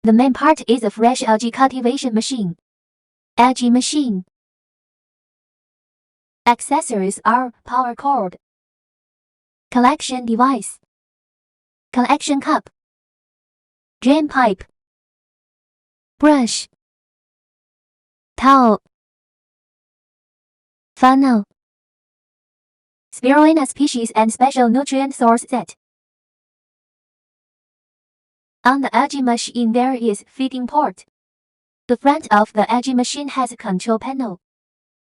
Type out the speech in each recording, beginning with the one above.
The main part is a fresh algae cultivation machine. Algae machine. Accessories are power cord, collection device, collection cup, drain pipe, brush, towel, funnel, spirulina species and special nutrient source set. On the algae machine there is feeding port. The front of the algae machine has a control panel,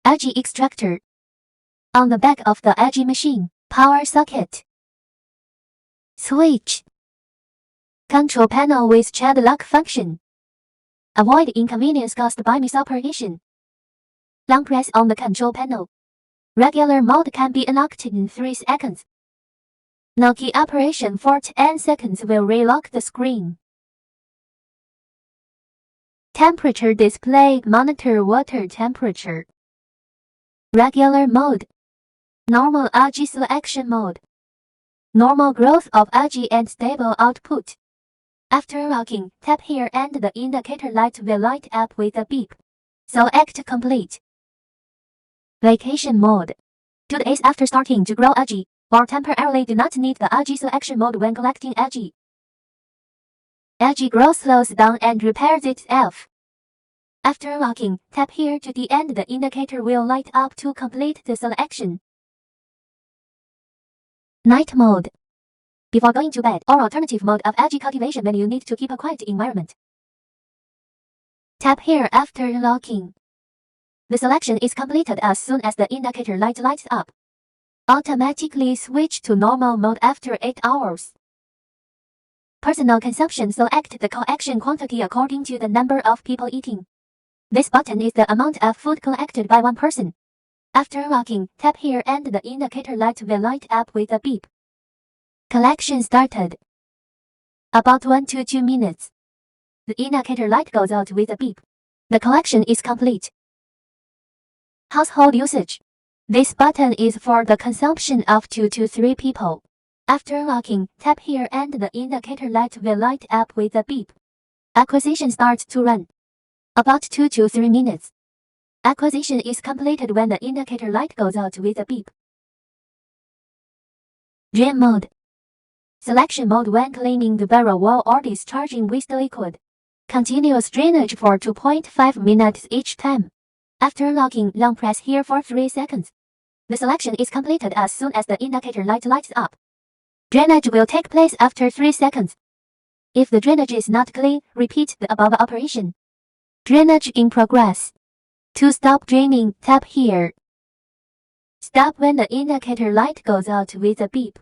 algae extractor. On the back of the algae machine, power socket, switch, control panel with child lock function. Avoid inconvenience caused by misoperation. Long press on the control panel. Regular mode can be unlocked in 3 seconds. No key operation for 10 seconds will relock the screen. Temperature display monitor water temperature. Regular mode. Normal algae selection mode. Normal growth of algae and stable output. After locking, tap here and the indicator light will light up with a beep. Select complete. Vacation mode. 2 days after starting to grow algae, or temporarily do not need the algae selection mode when collecting algae. Algae growth slows down and repairs itself. After locking, tap here to the end the indicator will light up to complete the selection. Night mode. Before going to bed or alternative mode of algae cultivation when you need to keep a quiet environment. Tap here after locking. The selection is completed as soon as the indicator light lights up. Automatically switch to normal mode after 8 hours. Personal consumption. Select the collection quantity according to the number of people eating. This button is the amount of food collected by one person. After locking, tap here and the indicator light will light up with a beep. Collection started. About 1 to 2 minutes. The indicator light goes out with a beep. The collection is complete. Household usage. This button is for the consumption of 2 to 3 people. After locking, tap here and the indicator light will light up with a beep. Acquisition starts to run. About 2 to 3 minutes. Acquisition is completed when the indicator light goes out with a beep. Drain mode. Selection mode when cleaning the barrel wall or discharging waste liquid. Continuous drainage for 2.5 minutes each time. After locking, long press here for 3 seconds. The selection is completed as soon as the indicator light lights up. Drainage will take place after 3 seconds. If the drainage is not clean, repeat the above operation. Drainage in progress. To stop draining, tap here. Stop when the indicator light goes out with a beep.